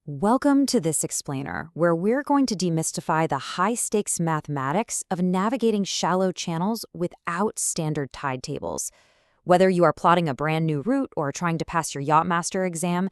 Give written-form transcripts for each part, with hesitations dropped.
Welcome to this explainer, where we're going to demystify the high-stakes mathematics of navigating shallow channels without standard tide tables. Whether you are plotting a brand new route or trying to pass your Yachtmaster exam,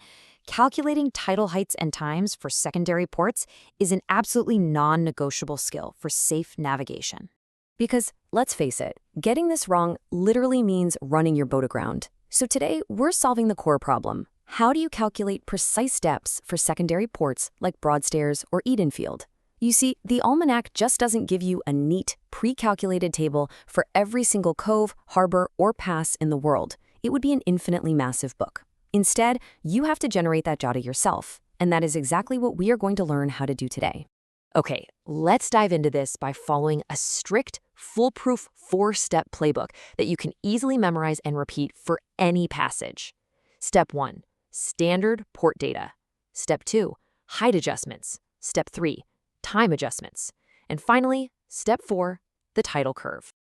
calculating tidal heights and times for secondary ports is an absolutely non-negotiable skill for safe navigation. Because, let's face it, getting this wrong literally means running your boat aground. So today, we're solving the core problem. How do you calculate precise depths for secondary ports like Broadstairs or Edenfield? You see, the almanac just doesn't give you a neat, pre-calculated table for every single cove, harbor, or pass in the world. It would be an infinitely massive book. Instead, you have to generate that data yourself, and that is exactly what we are going to learn how to do today. Okay, let's dive into this by following a strict, foolproof 4-step playbook that you can easily memorize and repeat for any passage. Step 1. Standard port data. Step 2, height adjustments. Step 3, time adjustments. And finally, Step 4, the tidal curve.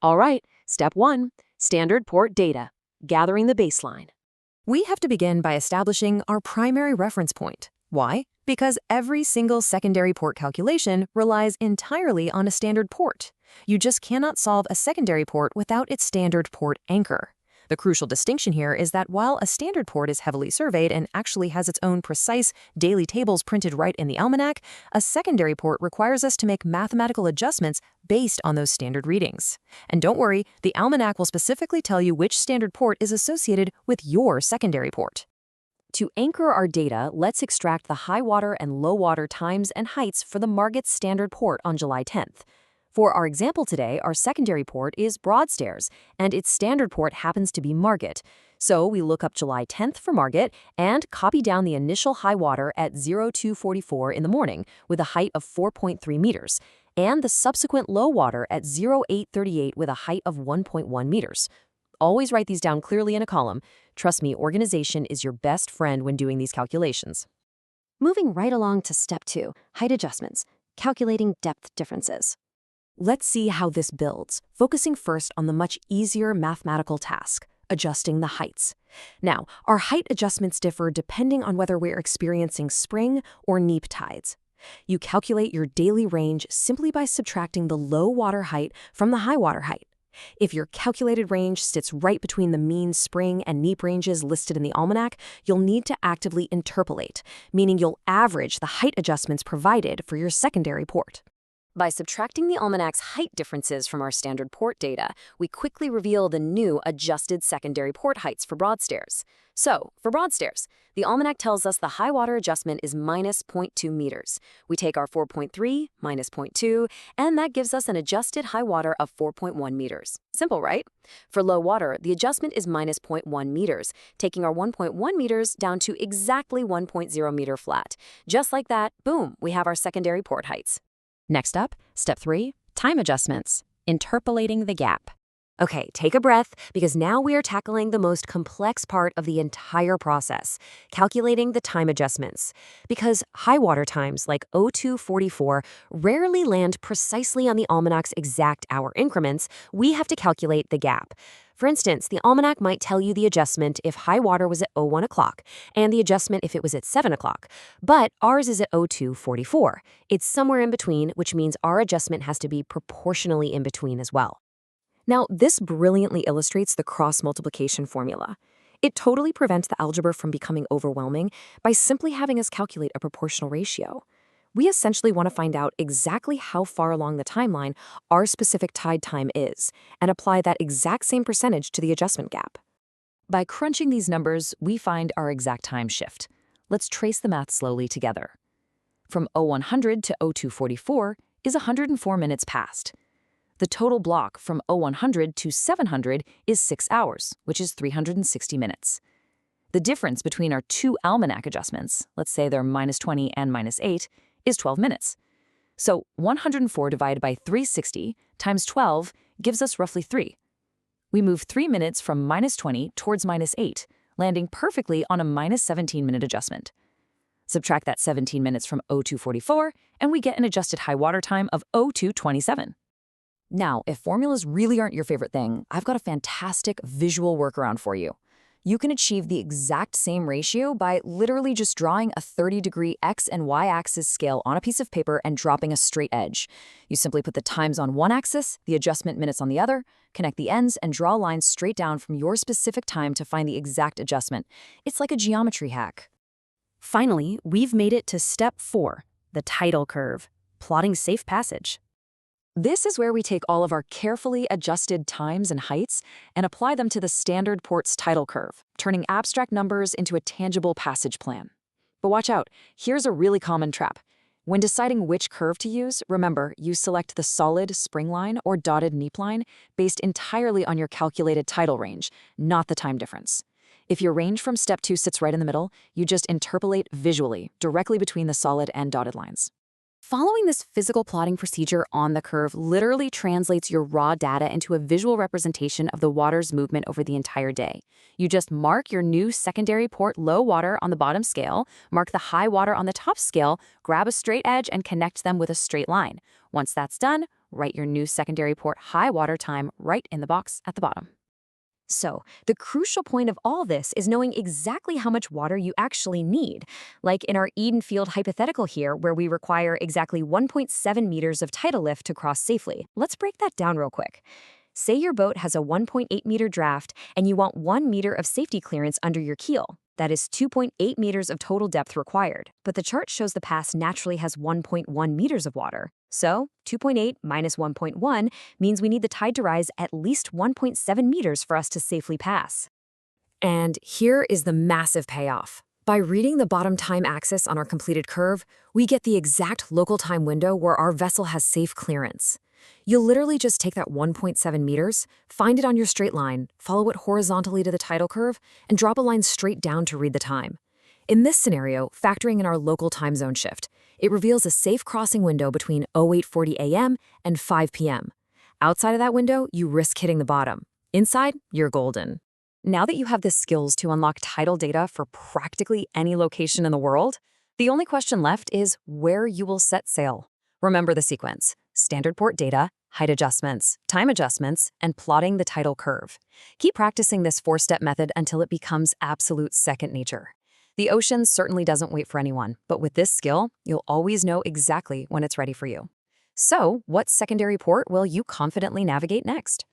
All right, Step 1, standard port data, gathering the baseline. We have to begin by establishing our primary reference point. Why? Because every single secondary port calculation relies entirely on a standard port. You just cannot solve a secondary port without its standard port anchor. The crucial distinction here is that while a standard port is heavily surveyed and actually has its own precise daily tables printed right in the almanac, a secondary port requires us to make mathematical adjustments based on those standard readings. And don't worry, the almanac will specifically tell you which standard port is associated with your secondary port. To anchor our data, let's extract the high water and low water times and heights for the Margate standard port on July 10th. For our example today, our secondary port is Broadstairs, and its standard port happens to be Margate. So we look up July 10th for Margate and copy down the initial high water at 0244 in the morning with a height of 4.3 meters, and the subsequent low water at 0838 with a height of 1.1 meters. Always write these down clearly in a column. Trust me, organization is your best friend when doing these calculations. Moving right along to Step 2, height adjustments, calculating depth differences. Let's see how this builds, focusing first on the much easier mathematical task, adjusting the heights. Now, our height adjustments differ depending on whether we're experiencing spring or neap tides. You calculate your daily range simply by subtracting the low water height from the high water height. If your calculated range sits right between the mean spring and neap ranges listed in the almanac, you'll need to actively interpolate, meaning you'll average the height adjustments provided for your secondary port. By subtracting the almanac's height differences from our standard port data, we quickly reveal the new adjusted secondary port heights for Broadstairs. So, for Broadstairs, the almanac tells us the high water adjustment is minus 0.2 meters. We take our 4.3 minus 0.2, and that gives us an adjusted high water of 4.1 meters. Simple, right? For low water, the adjustment is minus 0.1 meters, taking our 1.1 meters down to exactly 1.0 meter flat. Just like that, boom, we have our secondary port heights. Next up, Step 3, time adjustments, interpolating the gap. Okay, take a breath, because now we are tackling the most complex part of the entire process, calculating the time adjustments. Because high water times like 0244 rarely land precisely on the almanac's exact hour increments, we have to calculate the gap. For instance, the almanac might tell you the adjustment if high water was at 01 o'clock, and the adjustment if it was at 7 o'clock. But ours is at 0244. It's somewhere in between, which means our adjustment has to be proportionally in between as well. Now, this brilliantly illustrates the cross-multiplication formula. It totally prevents the algebra from becoming overwhelming by simply having us calculate a proportional ratio. We essentially want to find out exactly how far along the timeline our specific tide time is and apply that exact same percentage to the adjustment gap. By crunching these numbers, we find our exact time shift. Let's trace the math slowly together. From 0100 to 0244 is 104 minutes past. The total block from 0100 to 700 is 6 hours, which is 360 minutes. The difference between our two almanac adjustments, let's say they're minus 20 and minus 8, is 12 minutes. So 104 divided by 360 times 12 gives us roughly 3. We move 3 minutes from minus 20 towards minus 8, landing perfectly on a minus 17-minute adjustment. Subtract that 17 minutes from 0244, and we get an adjusted high water time of 0227. Now, if formulas really aren't your favorite thing, I've got a fantastic visual workaround for you. You can achieve the exact same ratio by literally just drawing a 30-degree X and Y axis scale on a piece of paper and dropping a straight edge. You simply put the times on one axis, the adjustment minutes on the other, connect the ends, and draw lines straight down from your specific time to find the exact adjustment. It's like a geometry hack. Finally, we've made it to step 4, the tidal curve, plotting safe passage. This is where we take all of our carefully adjusted times and heights and apply them to the standard port's tidal curve, turning abstract numbers into a tangible passage plan. But watch out, here's a really common trap. When deciding which curve to use, remember, you select the solid spring line or dotted neap line based entirely on your calculated tidal range, not the time difference. If your range from step 2 sits right in the middle, you just interpolate visually, directly between the solid and dotted lines. Following this physical plotting procedure on the curve literally translates your raw data into a visual representation of the water's movement over the entire day. You just mark your new secondary port low water on the bottom scale, mark the high water on the top scale, grab a straight edge, and connect them with a straight line. Once that's done, write your new secondary port high water time right in the box at the bottom. So, the crucial point of all this is knowing exactly how much water you actually need. Like in our Eden Field hypothetical here, where we require exactly 1.7 meters of tidal lift to cross safely. Let's break that down real quick. Say your boat has a 1.8-meter draft and you want 1 meter of safety clearance under your keel. That is 2.8 meters of total depth required. But the chart shows the pass naturally has 1.1 meters of water. So 2.8 minus 1.1 means we need the tide to rise at least 1.7 meters for us to safely pass. And here is the massive payoff. By reading the bottom time axis on our completed curve, we get the exact local time window where our vessel has safe clearance. You'll literally just take that 1.7 meters, find it on your straight line, follow it horizontally to the tidal curve, and drop a line straight down to read the time. In this scenario, factoring in our local time zone shift, it reveals a safe crossing window between 0840 a.m. and 5 p.m. Outside of that window, you risk hitting the bottom. Inside, you're golden. Now that you have the skills to unlock tidal data for practically any location in the world, the only question left is where you will set sail. Remember the sequence: standard port data, height adjustments, time adjustments, and plotting the tidal curve. Keep practicing this 4-step method until it becomes absolute second nature. The ocean certainly doesn't wait for anyone, but with this skill, you'll always know exactly when it's ready for you. So, what secondary port will you confidently navigate next?